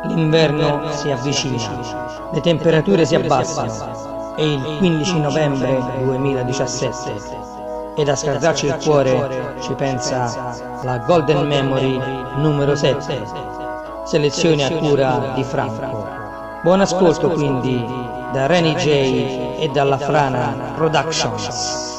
L'inverno si avvicina, le temperature si abbassano, è il 15 novembre 2017 ed a scaldarci il cuore ci pensa la Golden Memory numero 7, selezione a cura di Franco. Buon ascolto quindi da Reny Jay e dalla F.R.A.N.A Productions.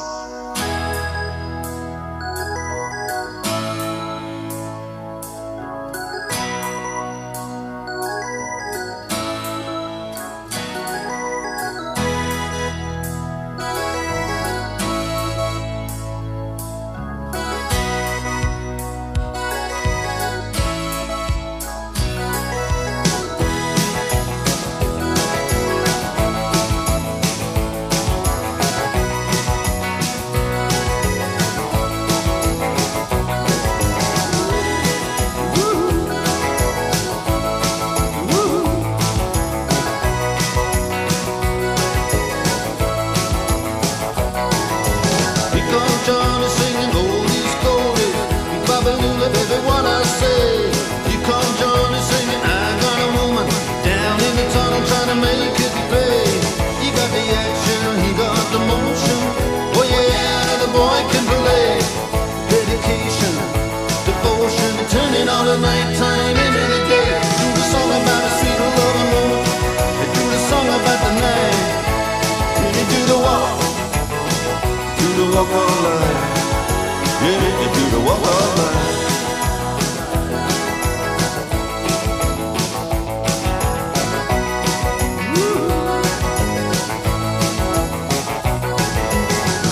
Nighttime into the day, do the song about a sweet loving woman, and do the song about the night. And you do the walk all night. Yeah, you do the walk all night.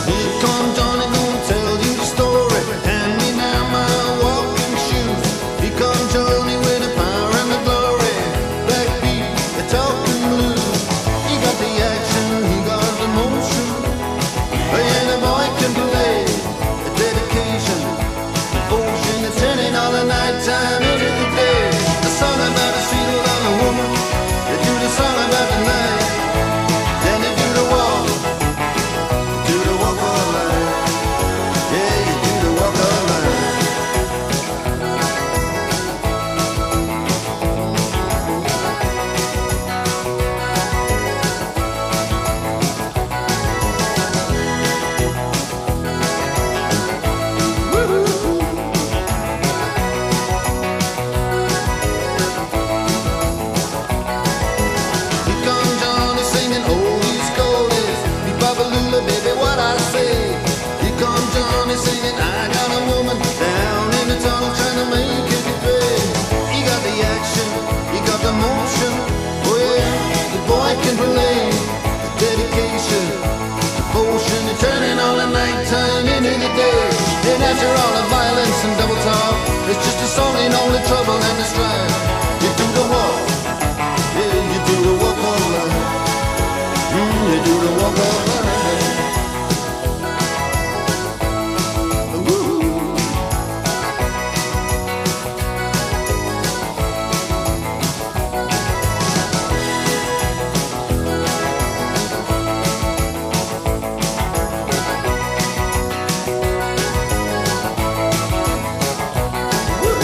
Here comes Johnny, gonna tell you the story. Hand me now my walking shoes. Here comes Johnny with the power and the glory. Backbeat, the talking blues. He got the action, he got the motion. And the boy can play. The dedication, devotion, it's turning all the nighttime into the day. The song about a sweet little woman. They do the song about the night. Then they do the walk. Do the walk all night. Yeah, you do the walk all night. Here comes Johnny singing oldies goldies. Be Babalula, baby, what I say. Here comes Johnny singing, I got a woman down in the tunnel trying to make it pay. He got the action, he got the motion. Oh yeah, the boy can play. The dedication, devotion, and turning all the nighttime into the day. And after all the violence and double talk, it's just a song in all the trouble and the strife. You do the walk, yeah, you do the walk all night. You do the walk all night. Woo. Woo.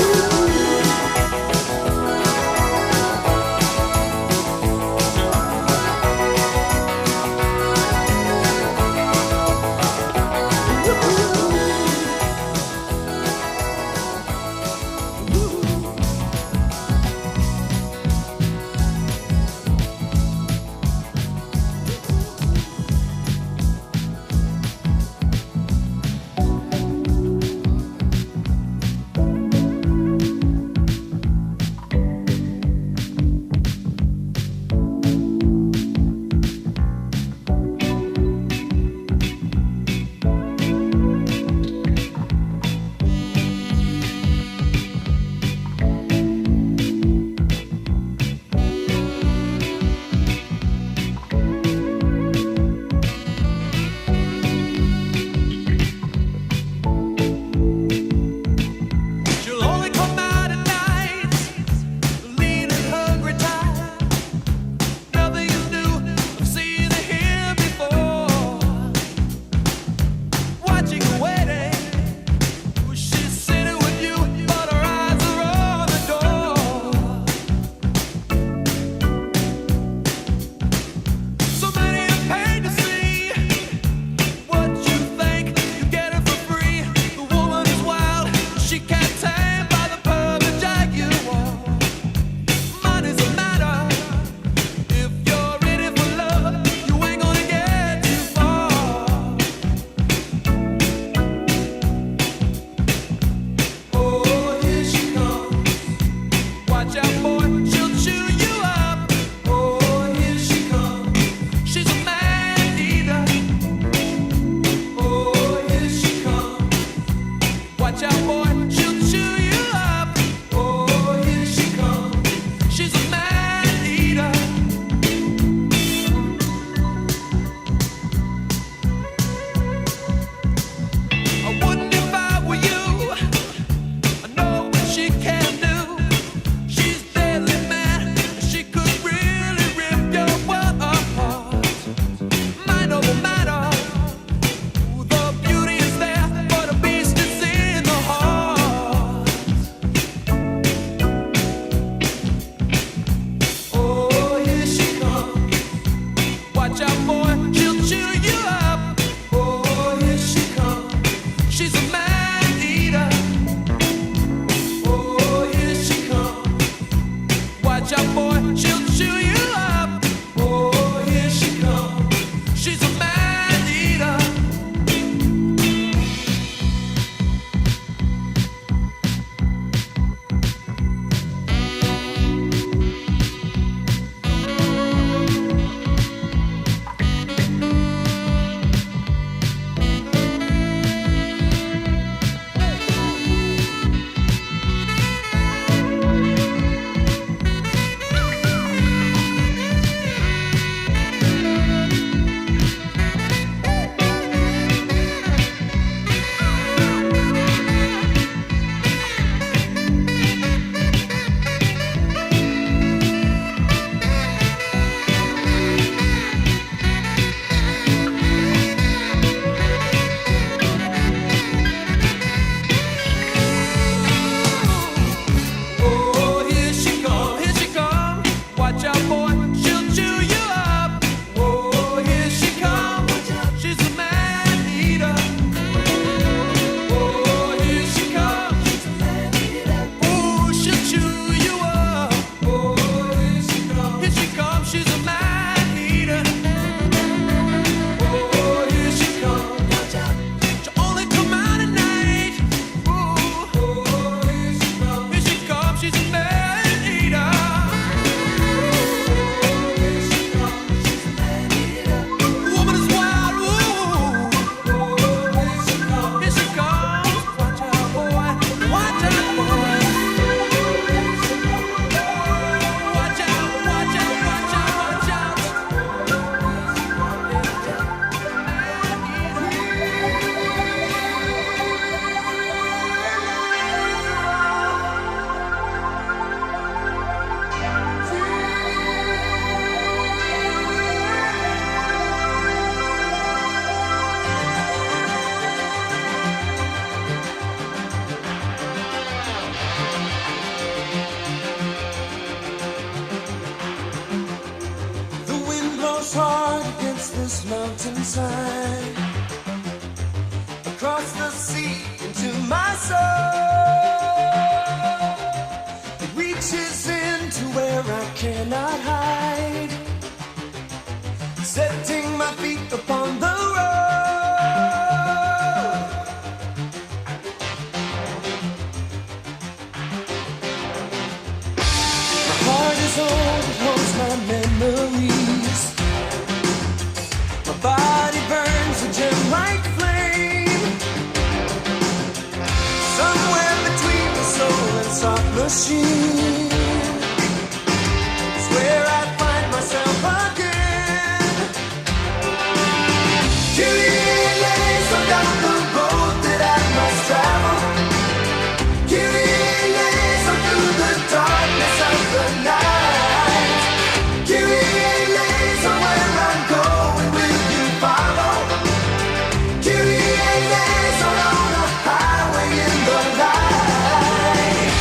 this mountainside, across the sea into my soul. It reaches into where I cannot hide, setting my feet upon the road. My heart is old, it holds my memories. My body burns a gem-like flame, somewhere between the soul and soft machine is where I find myself again. Kyrie eleison, down the road that I must travel. Kyrie eleison, through the darkness of the night. Kyrie eleison, where I'm going, will you follow? Kyrie eleison, on a highway in the light.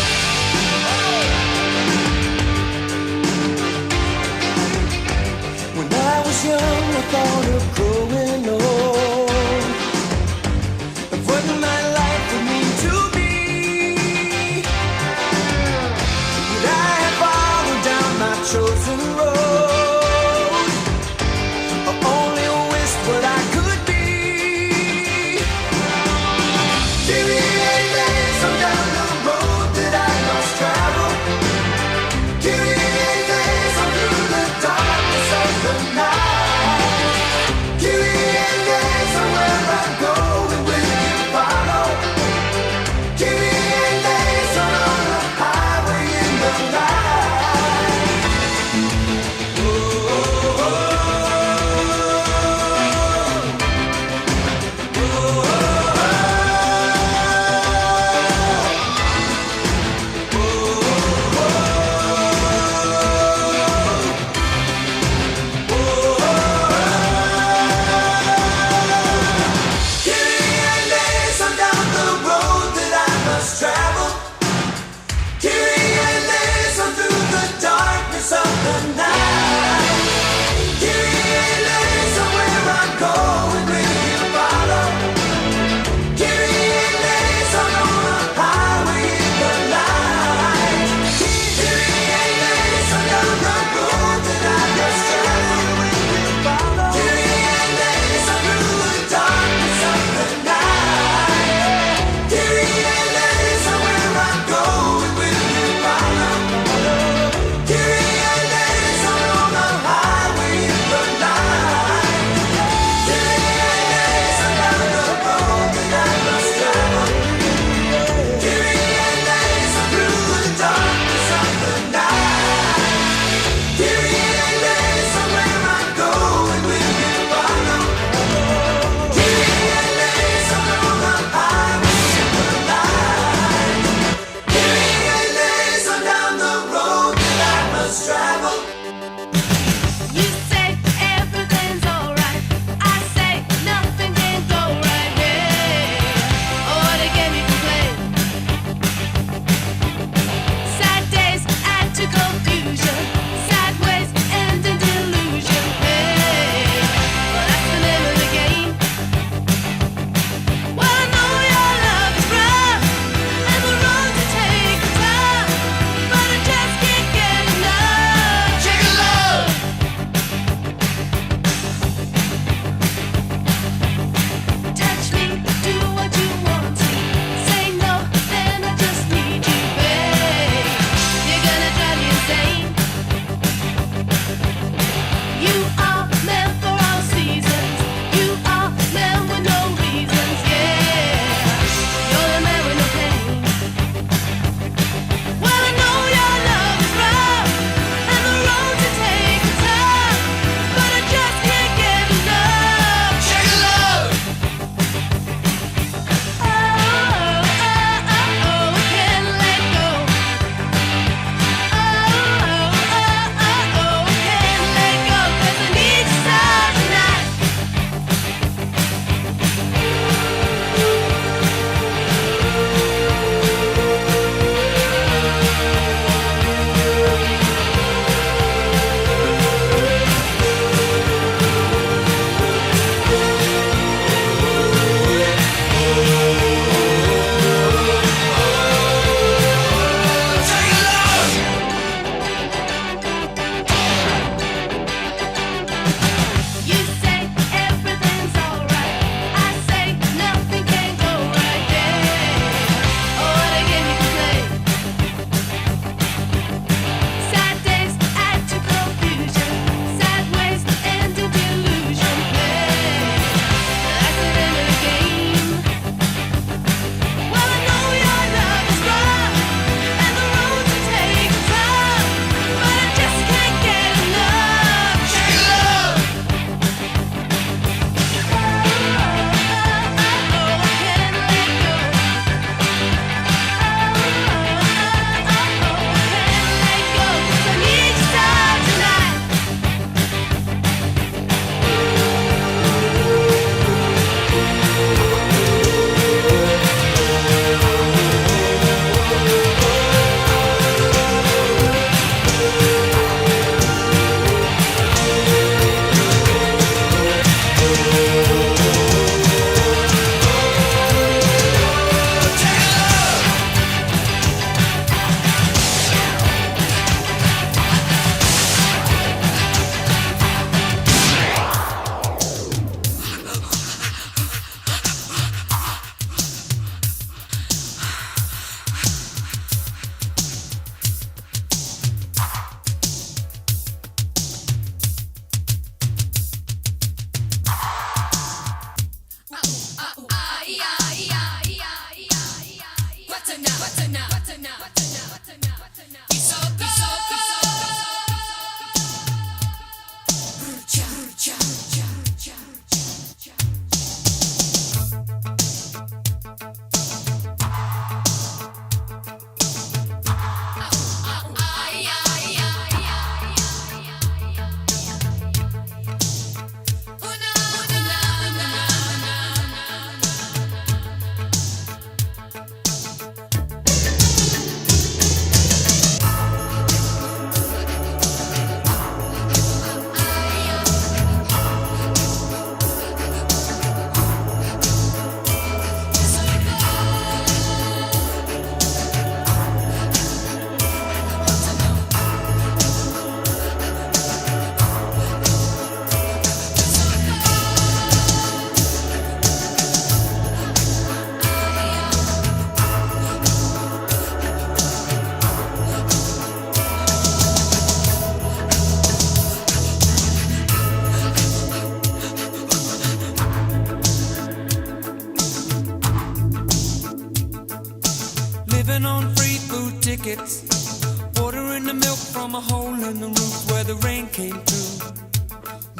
from a hole in the roof where the rain came through.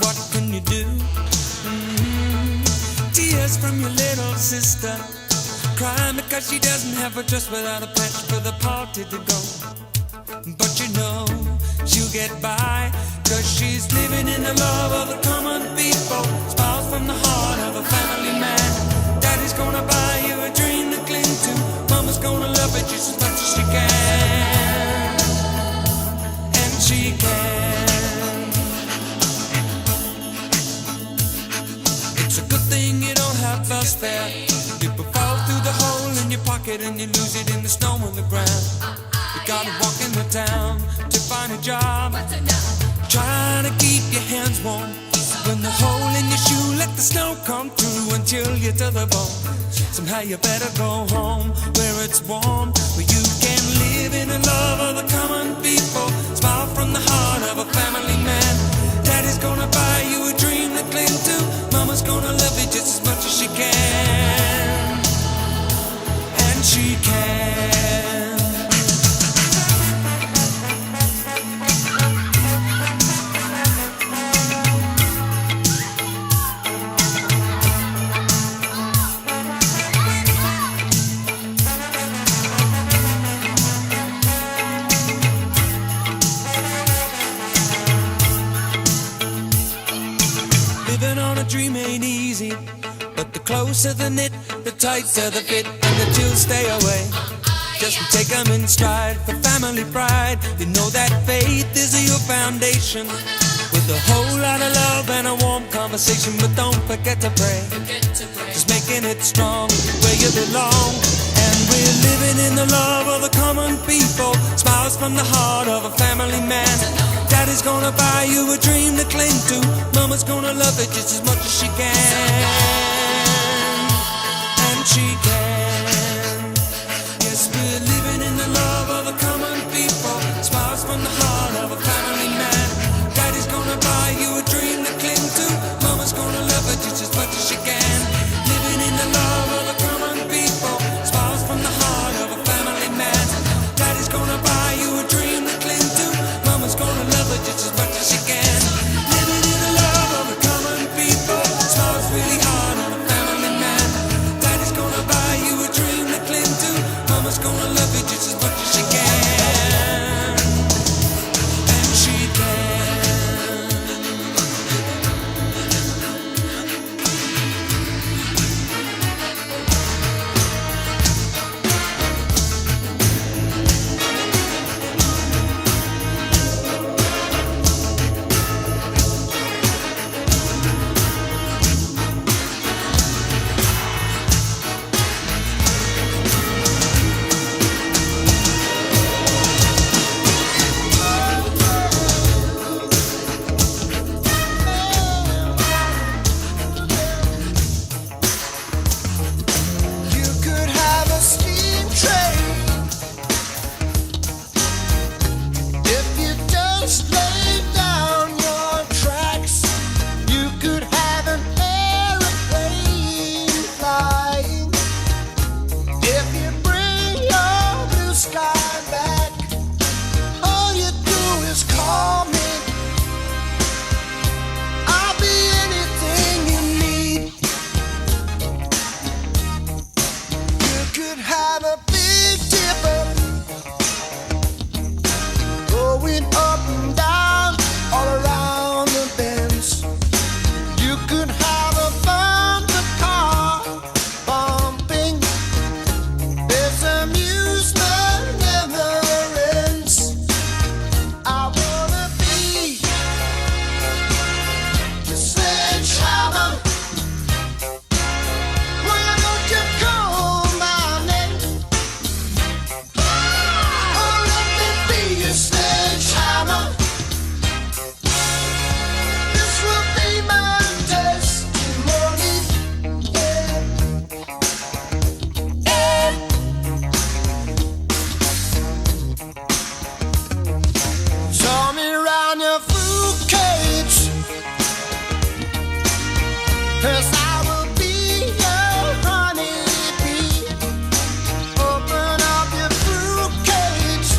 What can you do? Tears from your little sister, crying because she doesn't have a dress without a patch for the party to go. But you know she'll get by, cause she's living in the love of the common people. Smiles from the heart of a family man. Daddy's gonna buy you a dream to cling to. Mama's gonna love it just as much as she can. And she can. It's a good thing you don't have a spare. People fall through the hole in your pocket and you lose it in the snow on the ground. You gotta walk in the town to find a job, trying to keep your hands warm. When the hole in your shoe, let the snow come through and chill you to the bone. Somehow you better go home where it's warm, where you can live in the love of the common people. Smile from the heart of a family man. Daddy's gonna buy you a dream to cling to. Mama's gonna love you just as much as she can. And she can. Living on a dream ain't easy, but the closer the knit, the tighter the fit, and the chills stay away. Just take them in stride for family pride. You know that faith is your foundation, with a whole lot of love and a warm conversation. But don't forget to pray, just making it strong where you belong. And we're living in the love of the common people. Smiles from the heart of a family man. Daddy's gonna buy you a dream to cling to. Mama's gonna love it just as much as she can. And she can. Yes, we're living in the love of the common people. Smiles from the heart of a family man. Daddy's gonna buy you a dream to cling to. Mama's gonna love it just as much as she can. Living in the love of the common people. Smiles from the heart of a family man. Daddy's gonna buy you a dream to cling to. Mama's gonna love it just as much as she can. Living in the love of the common people. Smiles really hard on a family man. Daddy's gonna buy you a dream to cling to. Mama's gonna love it just as much as she can. And she can. You could have a steam train if you just lay down your tracks. You could have an aeroplane flying if you bring your blue sky back. All you do is call me. I'll be anything you need. You could have a big dipper going up and down all around the bends. You could have a bumper car bumping. This amusement never ends. I wanna be the sledgehammer. Why don't you call my name? Oh, let me be your sledgehammer. This will be my testimony. Show me around your fruit cage, 'cause I will be your honeybee. Open up your fruit cage,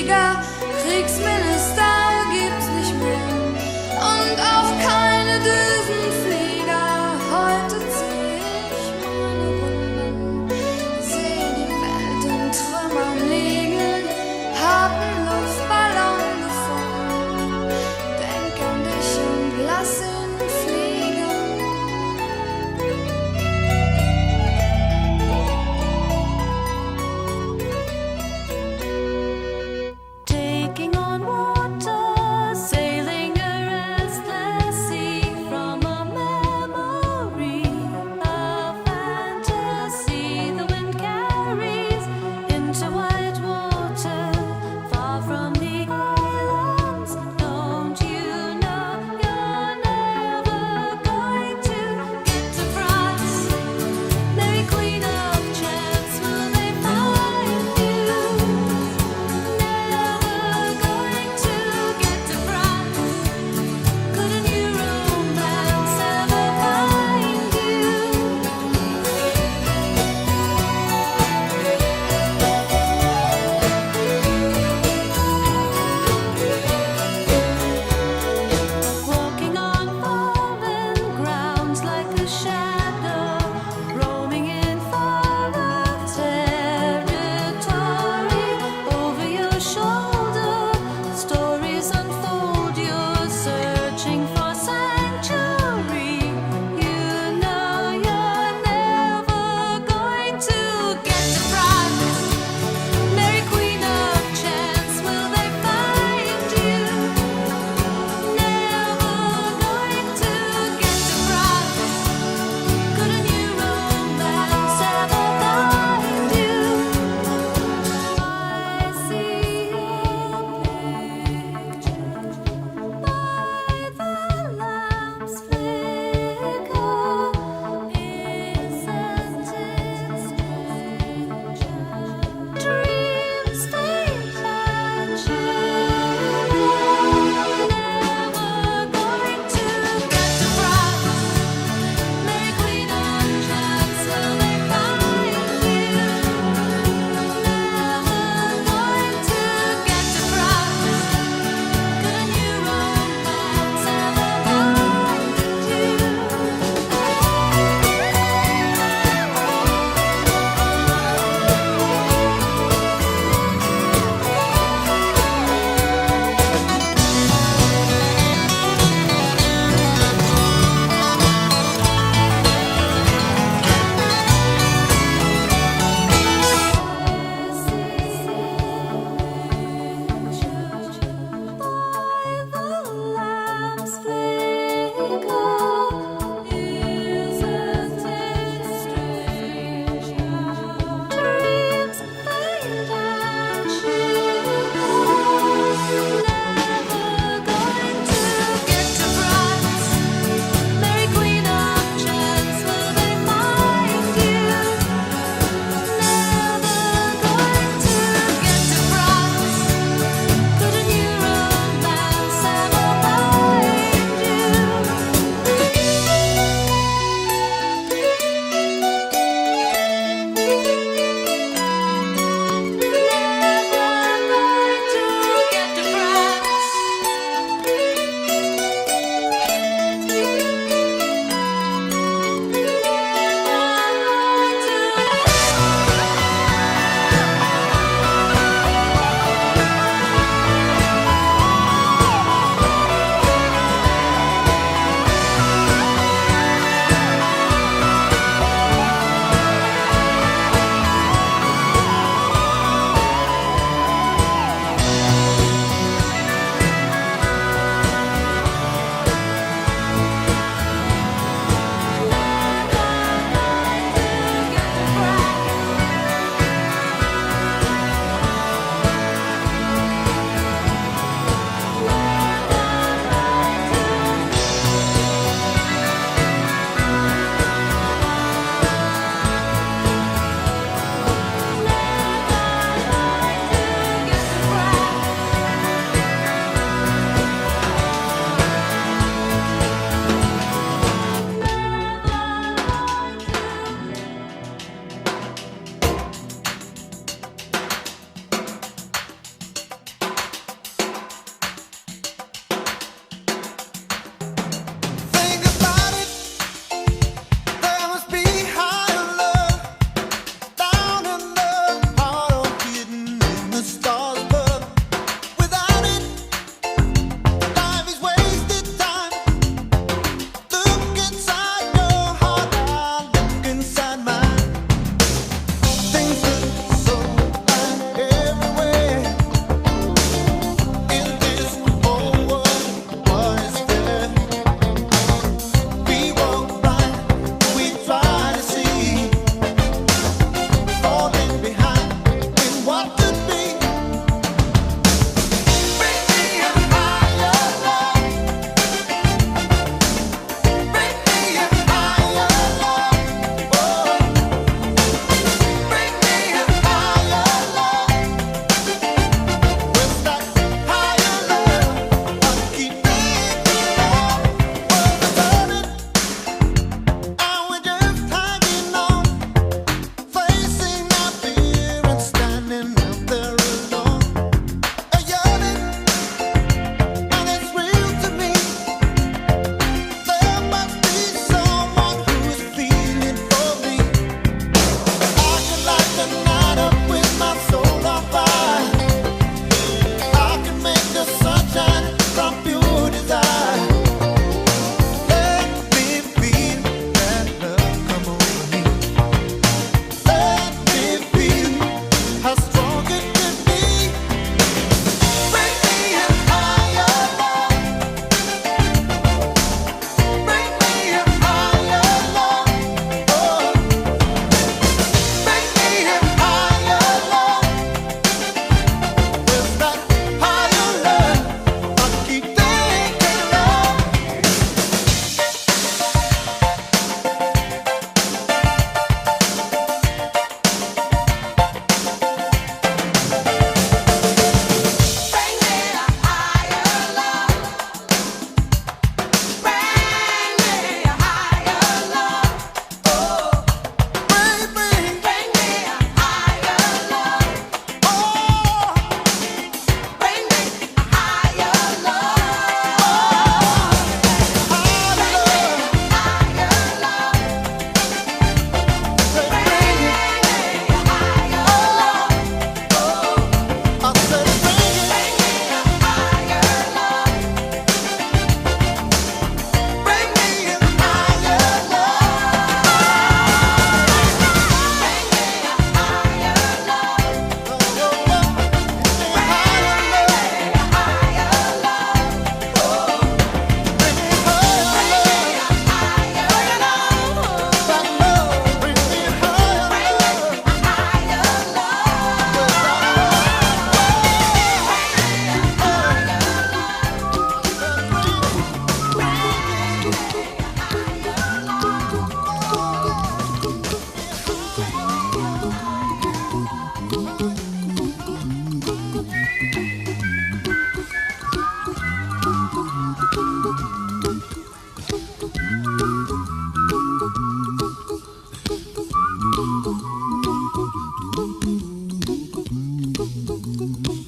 Flieger, Kriegsminister gibt's nicht mehr und auch keine Düsenflieger. Heute zieh ich meine Runden, seh die Welt in Trümmern liegen, hab 'n Luftballon gefunden, denk an dich und lass ihn fliegen. Taking on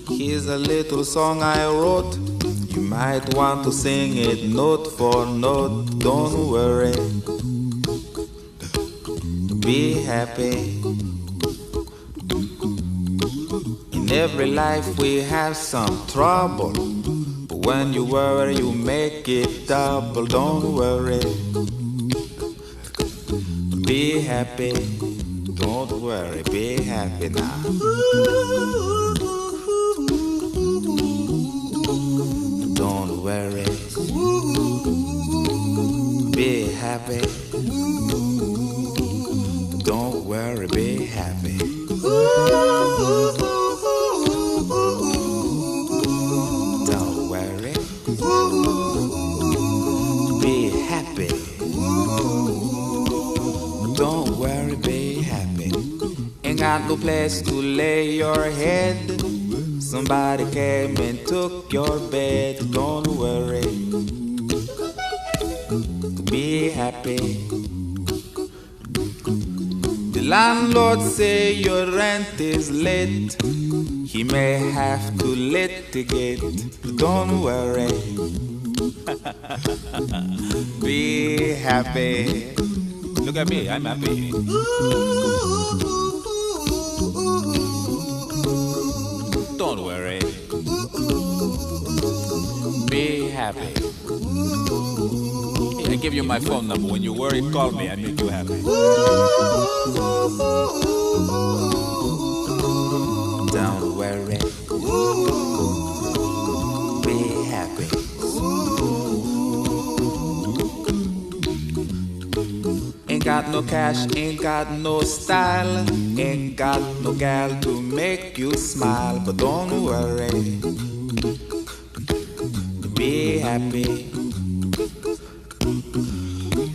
Here's a little song I wrote. You might want to sing it note for note. Don't worry, be happy. In every life we have some trouble, but when you worry you make it double. Don't worry, be happy. Don't worry, be happy now. Don't worry, be happy. Don't worry, be happy. Don't worry, be happy. Don't worry, be happy. Ain't got no place to lay your head. Somebody came and took your bed. Don't worry, be happy. The landlord say your rent is late. He may have to litigate. Don't worry, be happy. Look at me, I'm happy. Don't worry, be happy. I give you my phone number. When you worry, call me. I make you happy. Don't worry, be happy. Ain't got no cash, ain't got no style, ain't got no gal to make you smile. But don't worry, be happy.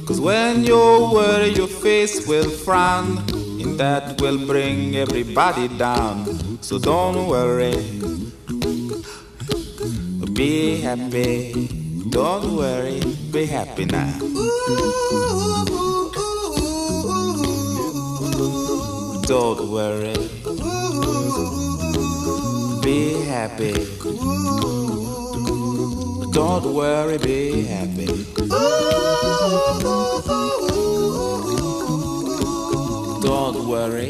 Cause when you worry your face will frown, and that will bring everybody down. So don't worry, be happy. Don't worry, be happy now. Don't worry, be happy. Don't worry, be happy. Don't worry,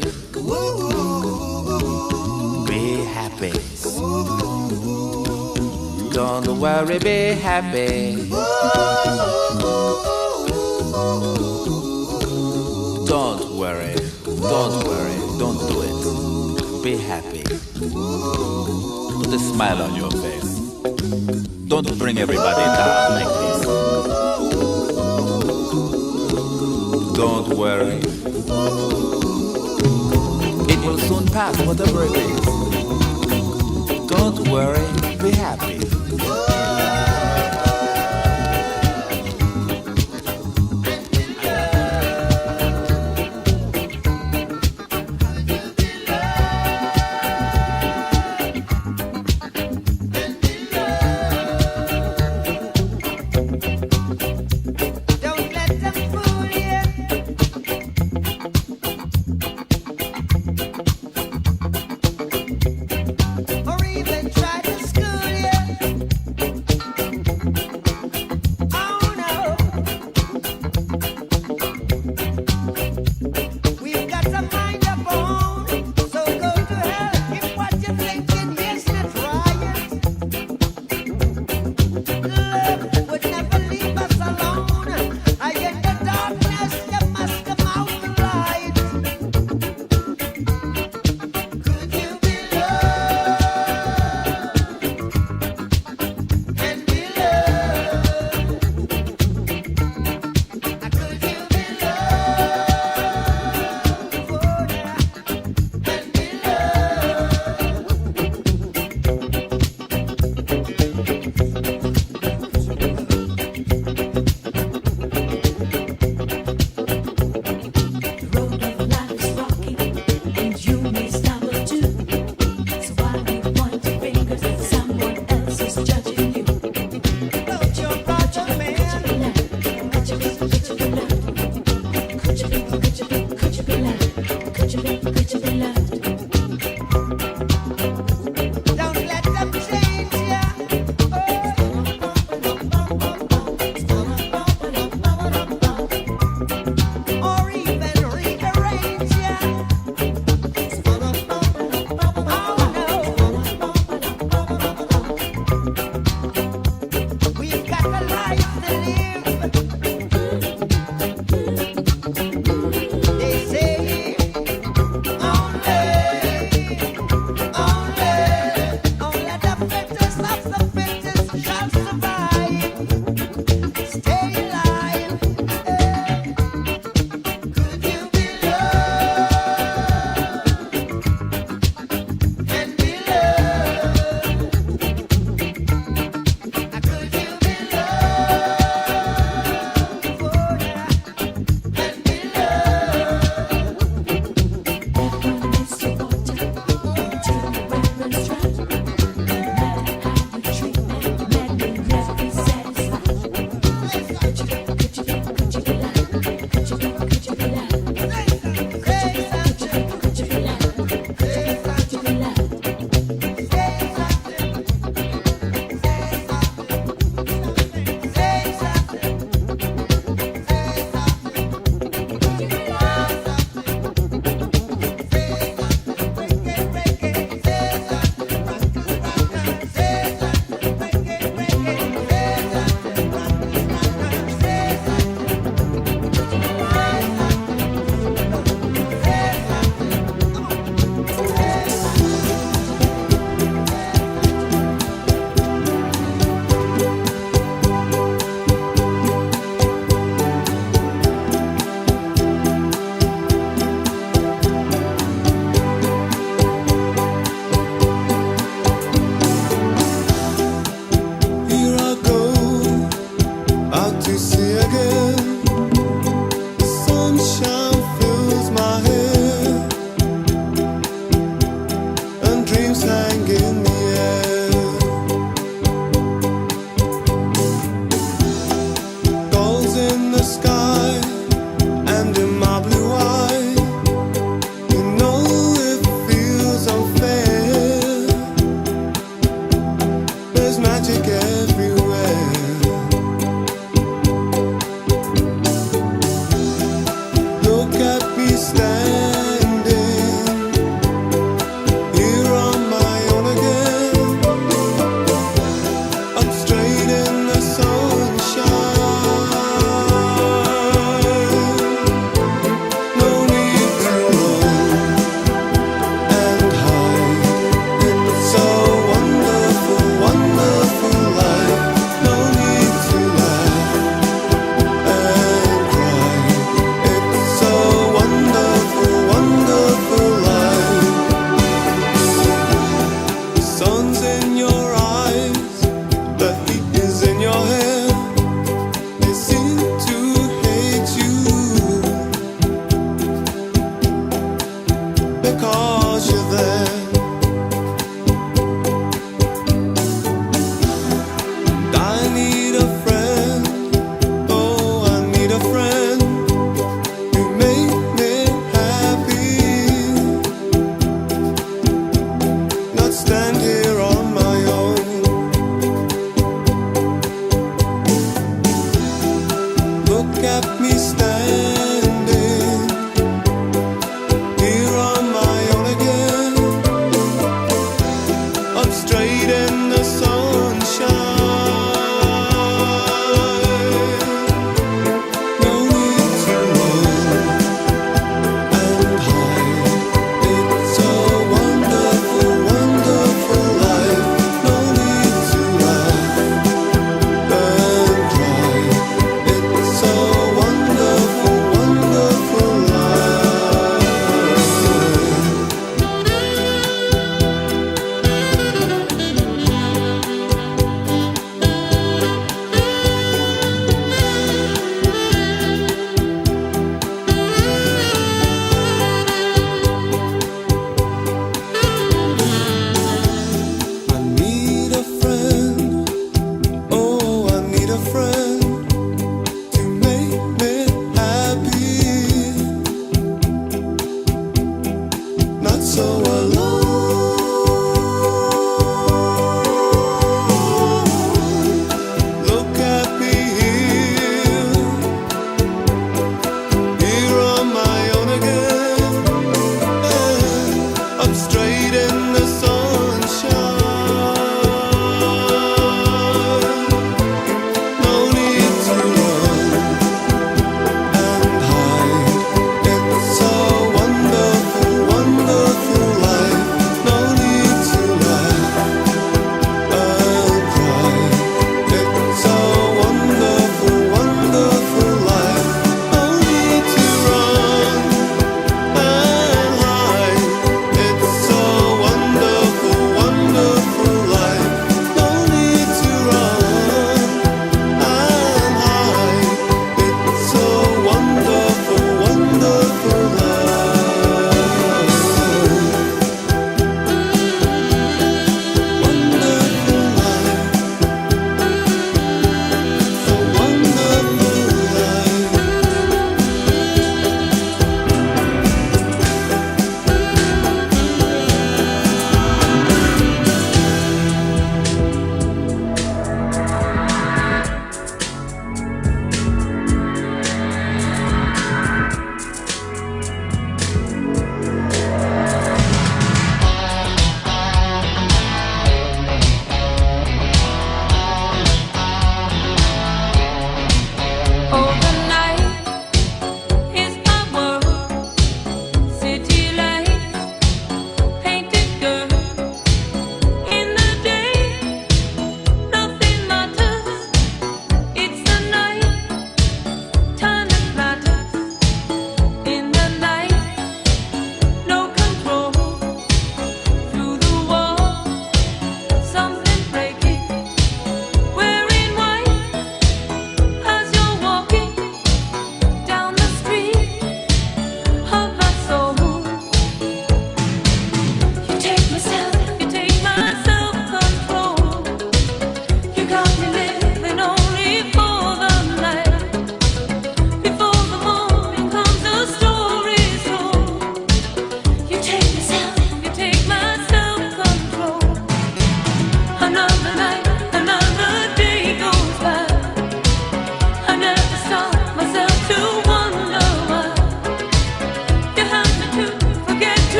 be happy. Don't worry, be happy. Don't worry, don't do it. Be happy. Put a smile on your face. Don't bring everybody down like this. Don't worry, it will soon pass, whatever it is. Don't worry, be happy. Or even try to school you.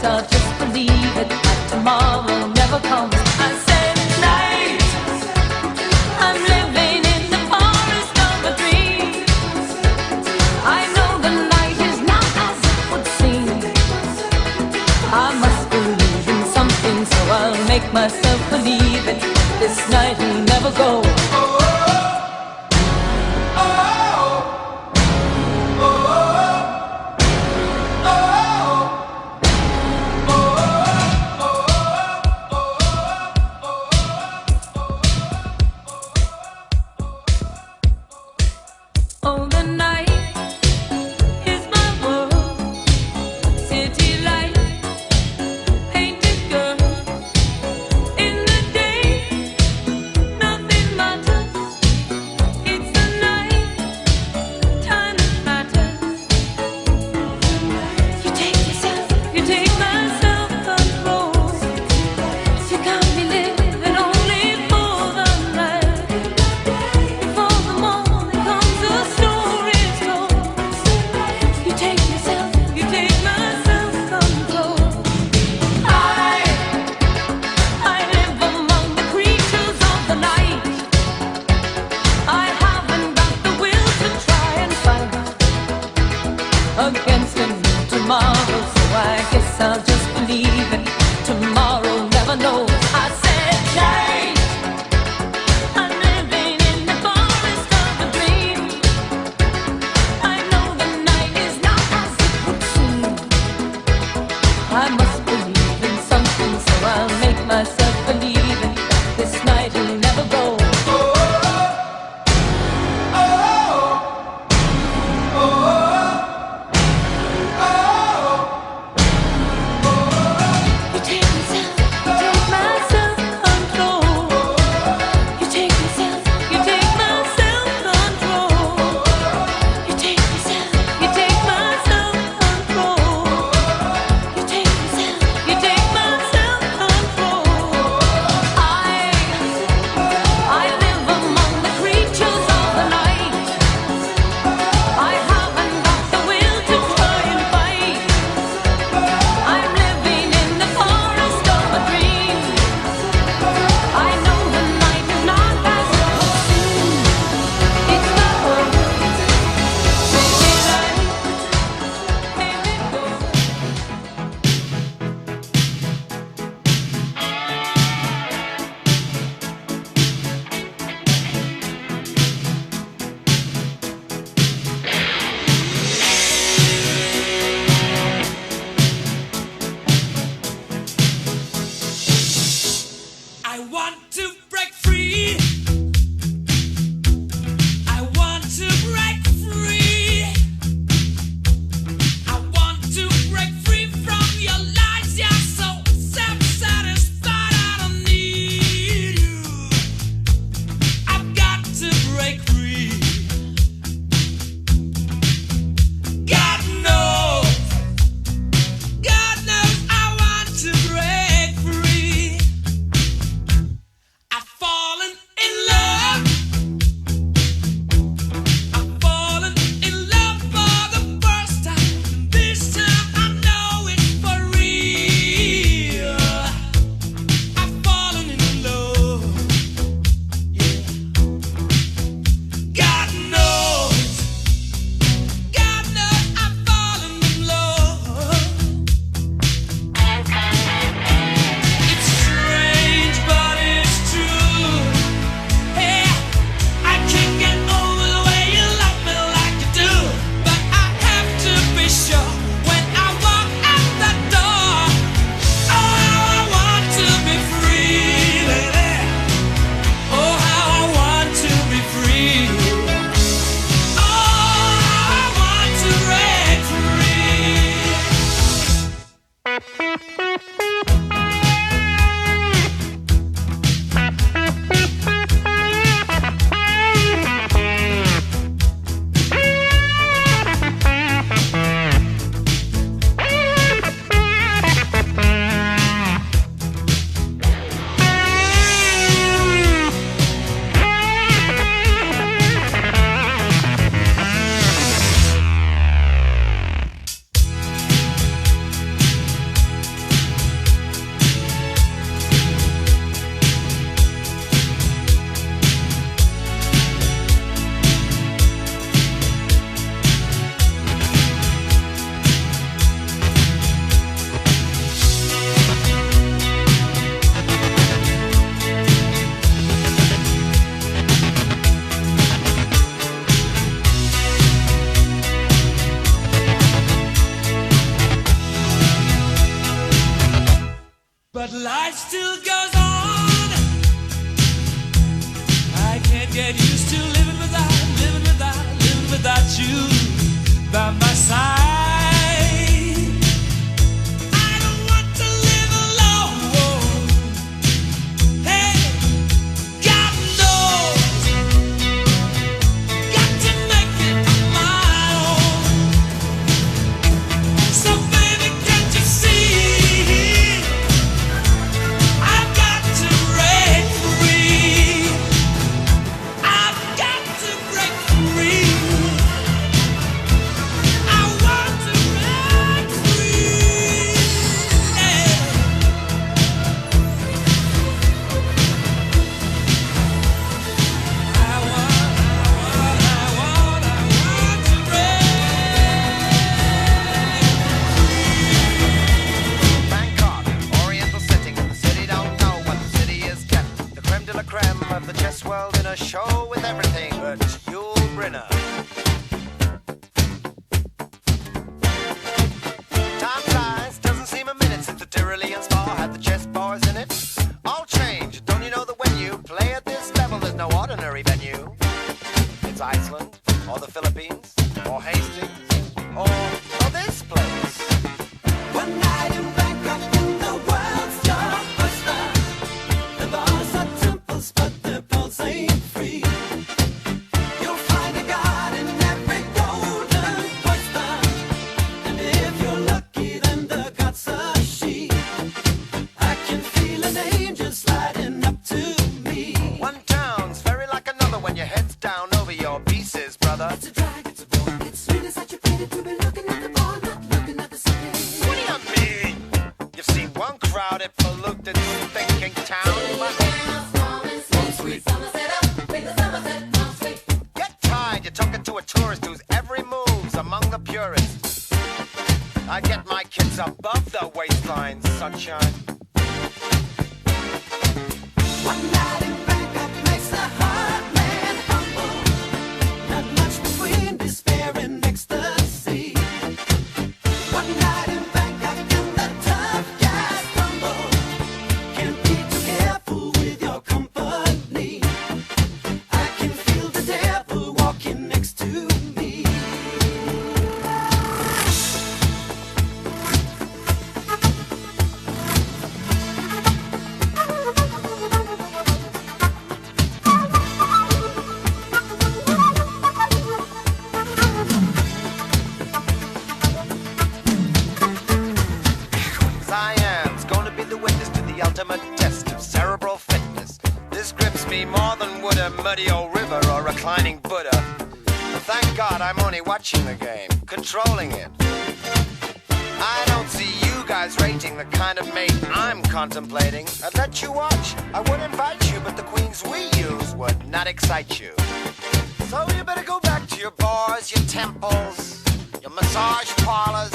I'll just believe it, that tomorrow never comes. I said night, I'm living in the forest of a dream. I know the night is not as it would seem. I must believe in something, so I'll make myself believe it. This night will never go. Oh, the night is my world. City light, painted girl. In the day, nothing matters. It's the night, time that matters. You take yourself, you take my self-control. You got me living only for the night. Before the morning comes, the story's told. You take yourself, you take my self-control. I live among the creatures of the night. I haven't got the will to try and fight against a new tomorrow, so I guess I'll just believe it. Tomorrow never knows. I said change. I'm living in the forest of a dream. I know the night is not as it would seem. I must believe in something, so I'll make myself believe it. This night will never go. You take yourself, you take my self-control. You take yourself, you take my self-control. You take yourself, you take my self-control. You take yourself, my kids above the waistline, sunshine. One night in Bangkok makes a hard man humble. Not much between despair and ecstasy. One night in Bangkok and the tough guys tumble. Can't be too careful with your company. I can feel the devil walking next to me. Cyan's gonna be the witness to the ultimate test of cerebral fitness. This grips me more than would a muddy old river or reclining Buddha. But thank God I'm only watching the game, controlling it. I don't see you guys rating the kind of mate I'm contemplating. I'd let you watch, I would invite you, but the queens we use would not excite you. So you better go back to your bars, your temples, your massage parlors.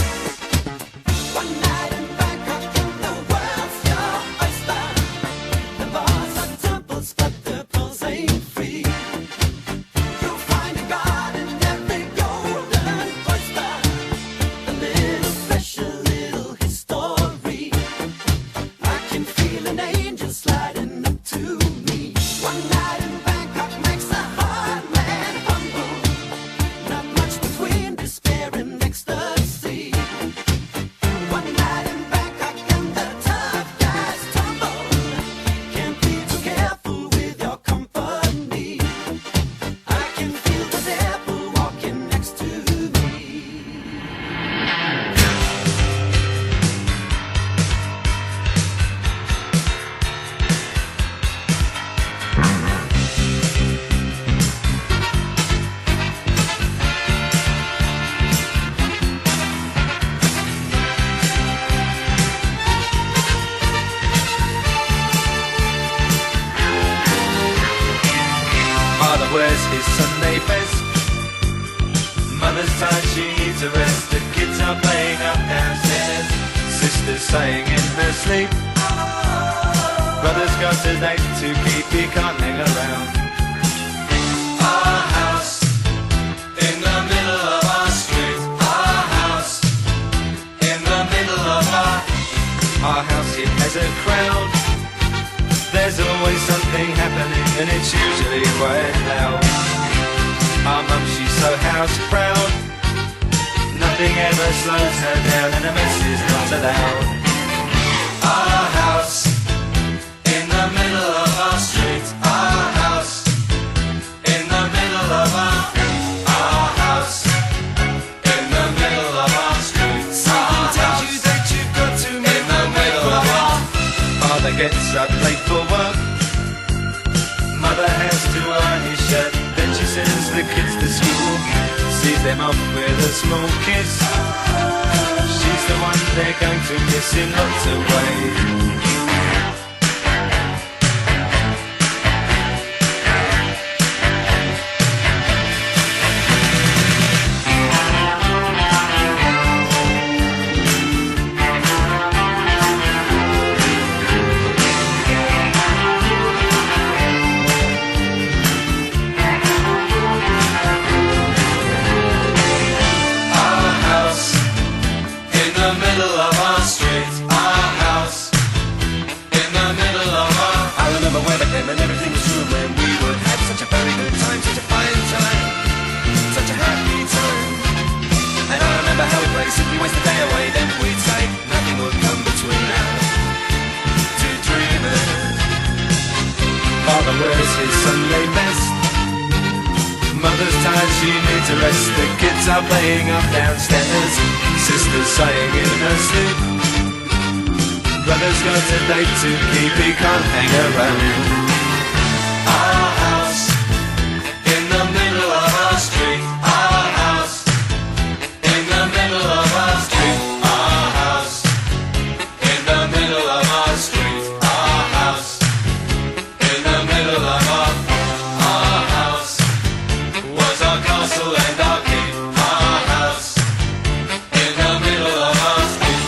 One night in Bangkok and the world's your oyster. The bars are temples, but the pills ain't free. You'll find a god in every golden oyster. A little special little history. I can feel an angel sliding up to me. One night in Bangkok makes a hard man humble. Not much between despair and ecstasy. One night in Bangkok and the tough guys tumble. Can't be too careful with your company. I can feel the devil walking next to me. Father wears his Sunday best. Mother's tired, she needs a rest. The kids are playing up downstairs. Sister's saying in her sleep. Brother's got a date to keep, he can't hang around. Our house in the middle of our street. Our house in the middle of our house, it has a crowd. There's always something happening and it's usually quite loud. Our mum, she's so house proud. Nothing ever slows her down and a mess is not allowed. Our house in the middle of our street. Our house in the middle of our house in the middle of our street. Something tells you that you've got to in the middle of our. Father gets up late for work. Mother has to iron his shirt. Then she sends the kids to school. Sees them off with a small kiss. She's the one they're going to miss in lots of ways. And everything was true when we would have such a very good time, such a fine time, such a happy time. And I remember how we'd play, simply waste the day away, then we'd say nothing would come between us, two dreamers. Father wears his Sunday best. Mother's tired, she needs a rest. The kids are playing up downstairs. Sister's sighing in her sleep. Brother's got a date to keep, he can't hang around. Our house in the middle of our street. Our house in the middle of our street. Our house in the middle of our street. Our house in the middle of our house was our castle and our keep. Our house in the middle of our street.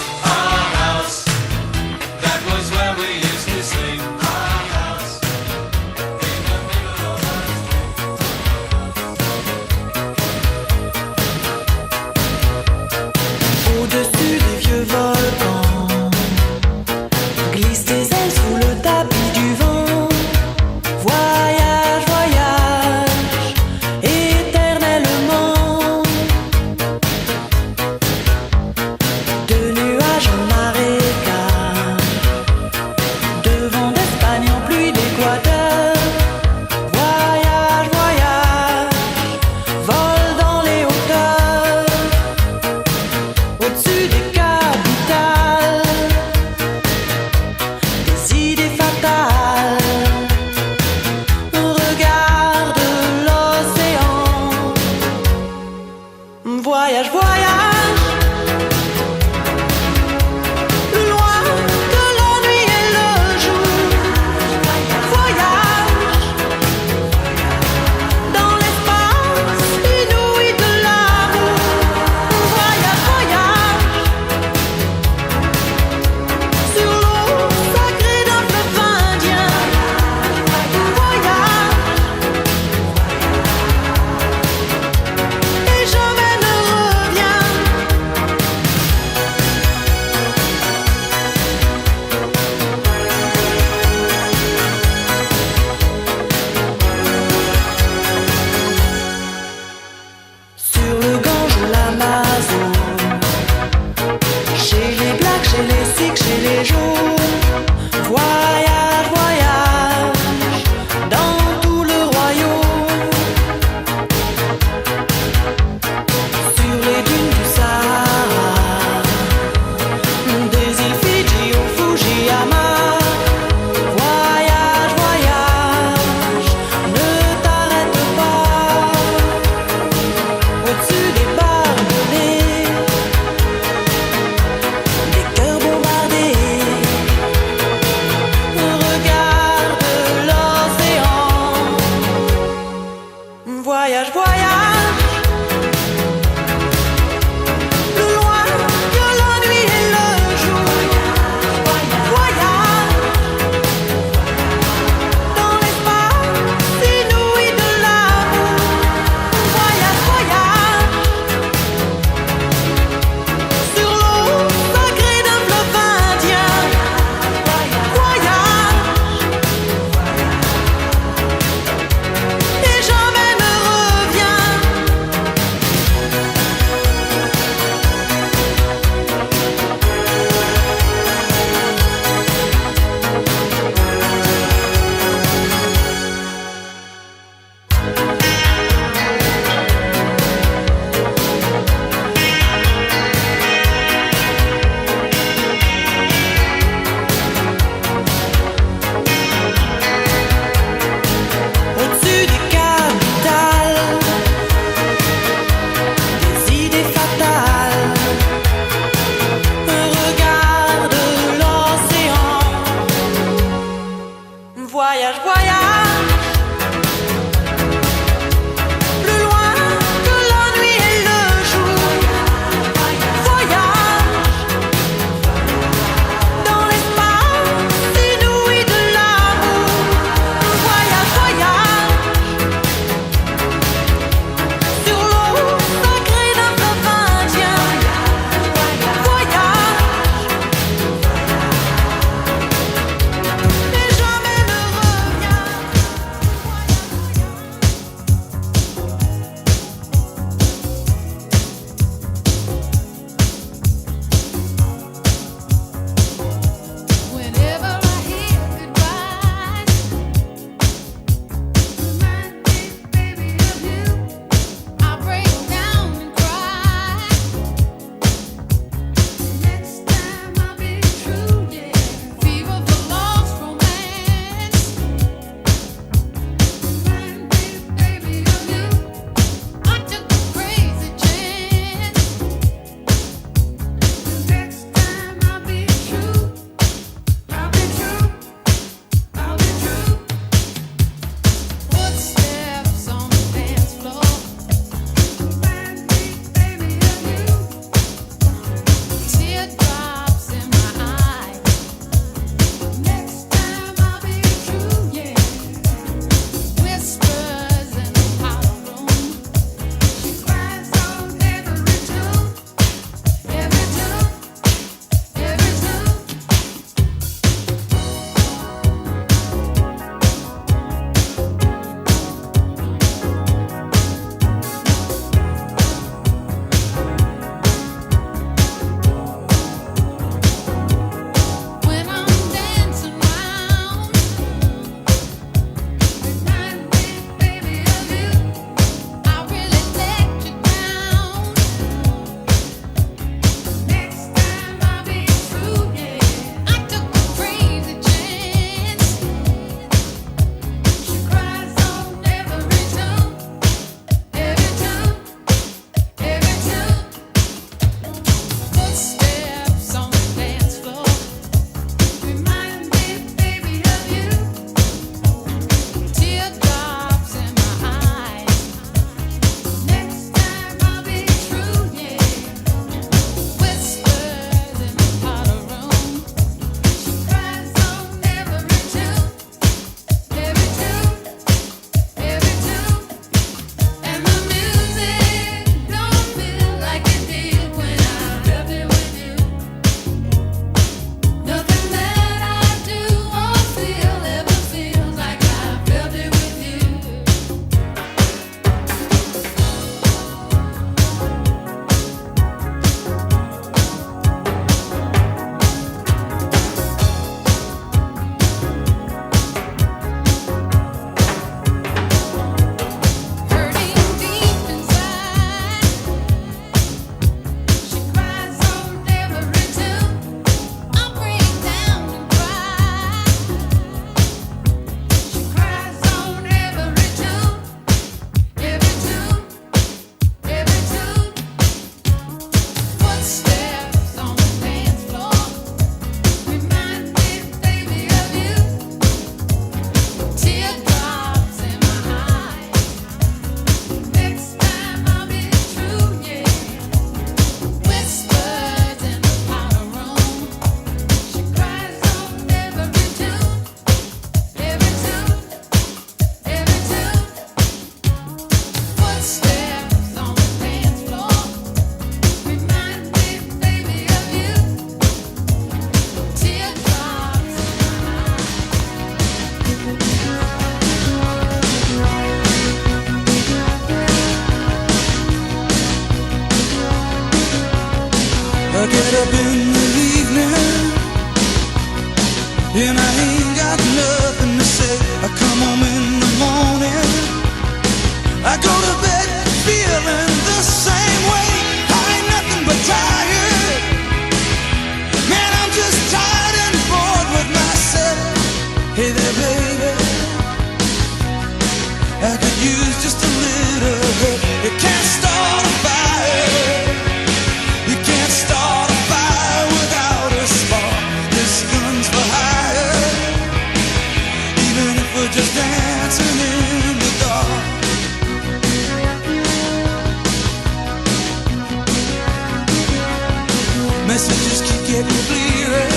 getting clearer.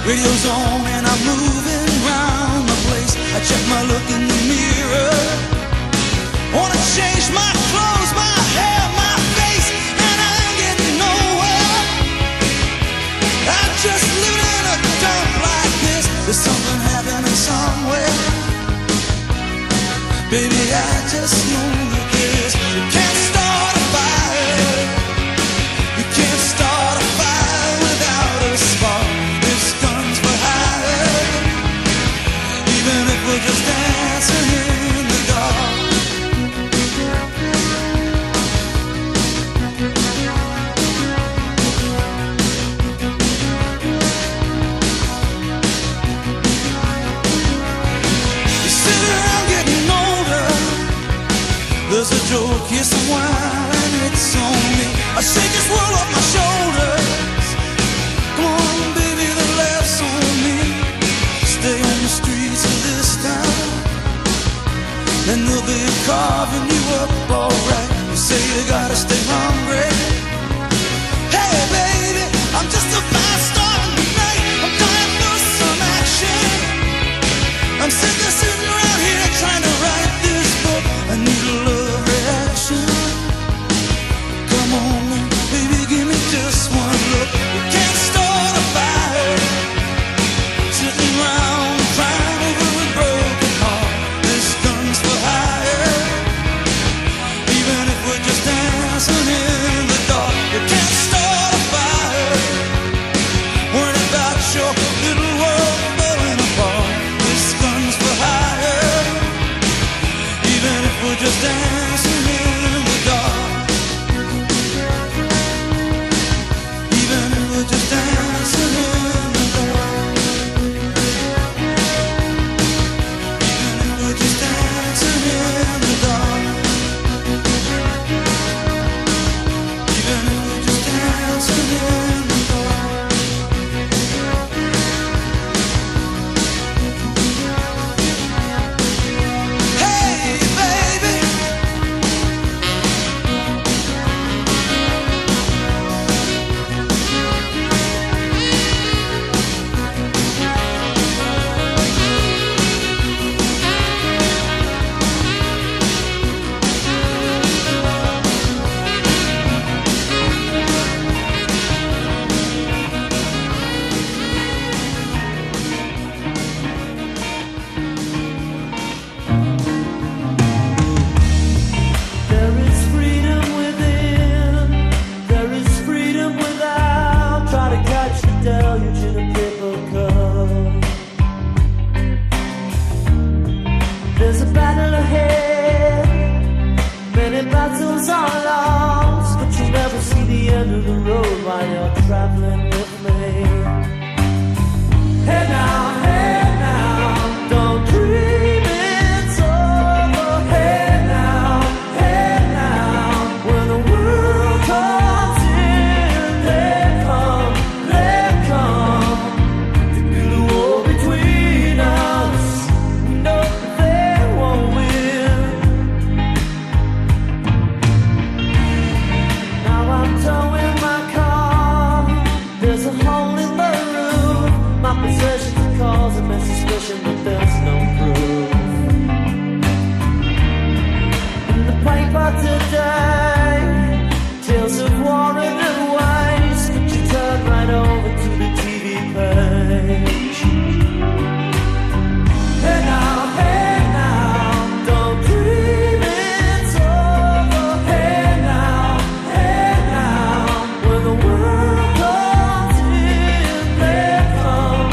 Radio's on and I'm moving round the place. I check my look in the mirror. Wanna change my clothes, my hair, my face, and I ain't getting nowhere. I'm just living in a dump like this. There's something happening somewhere. Baby, I just know that this. You can't start a fire. You can't start a fire without a spark. This gun's for hire. Even if we're just dancing in the dark. There's a joke, here's some wine, it's on me. I shake this world off my shoulders. Come on, baby, the laugh's on me. Stay on the streets of this town, and they'll be carving you up alright. You say you gotta stay hungry. Hey, baby, I'm just a fast star tonight. I'm dying for some action. I'm sick of sitting around here trying to write this book. I need a love reaction. Come on, baby, give me just one look. We can't start a fire, sitting around crying over a broken heart. This gun's for hire. Even if we're just dancing in the dark, you can't start a fire. Worrying about your little world falling apart. This gun's for hire. Even if we're just dancing in the dark. Even if we're just dancing in the dark. Even if we're just dancing in the dark. Even if we're just dancing in the dark. Hey, baby. There is freedom within, there is freedom without. Try to catch the deluge in a paper cup. There's a battle ahead, many battles are lost, but you never see the end of the road while you're traveling with me. Hey now, don't dream it's over. Hey now, when the world comes in, they come. To build a wall between us, no, they won't win. Now I'm towing my car, there's a hole in the roof. My possessions are causing me suspicion, but there's no proof. In the paper today, tales of war and waste. Could you turn right over to the TV page? Hey now, don't dream it's over. Hey now, when the world comes in, they come.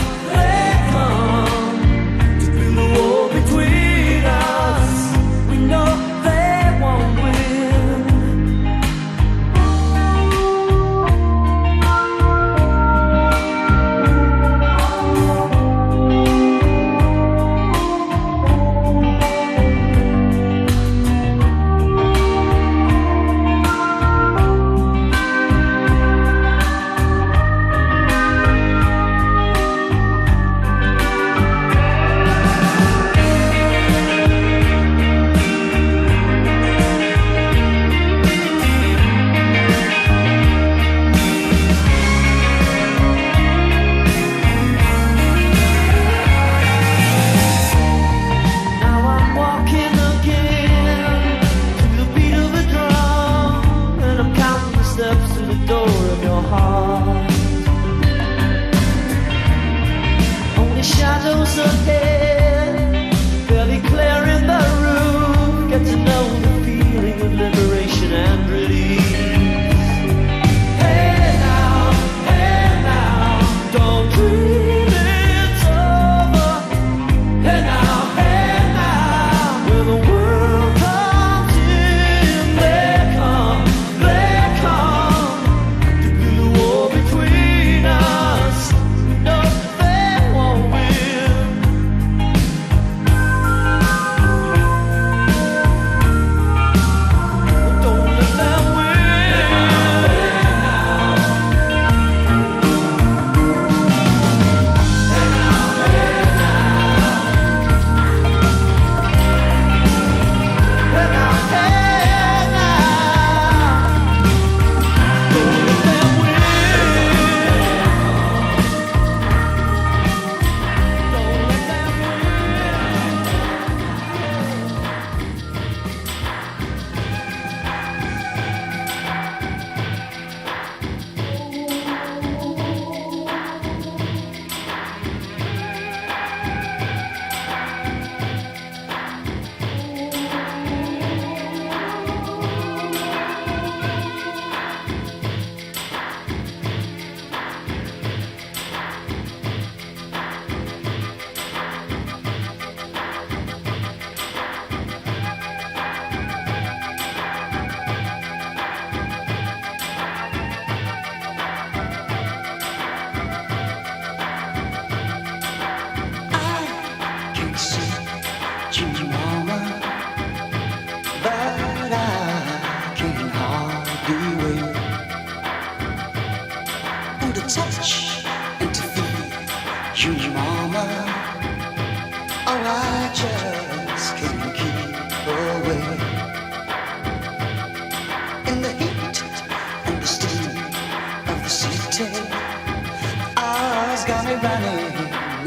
has got me running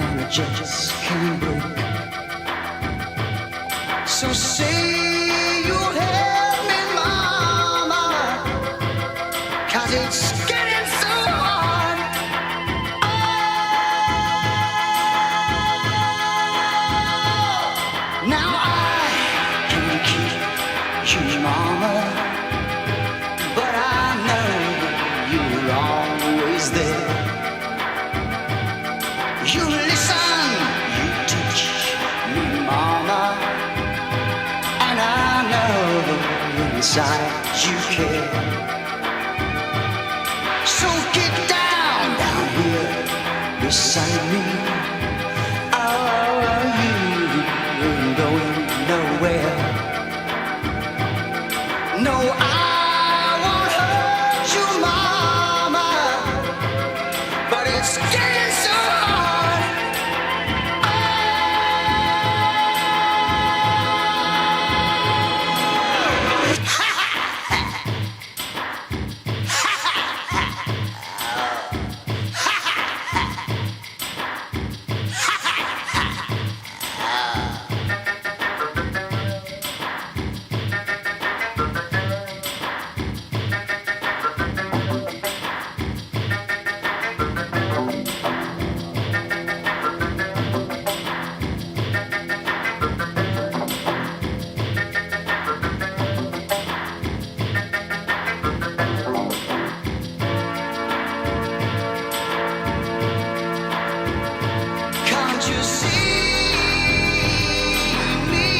and I just can't break. So say you'll help me, mama, 'cause it's getting so hard. Oh, now I can keep you, mama, but I know you're always there. You listen, you teach me, mama, and I know inside you care. So get down here beside me. Oh, you ain't going nowhere. No, I won't hurt you, mama, but it's getting so hard. Can't you see me?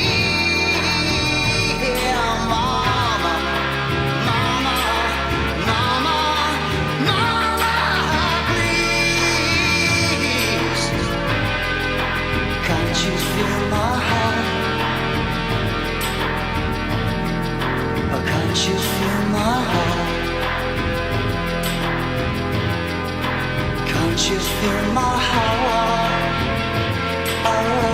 Yeah, mama, mama, mama, mama, please. Can't you feel my heart? Or can't you feel my heart? Can't you feel my heart? Oh.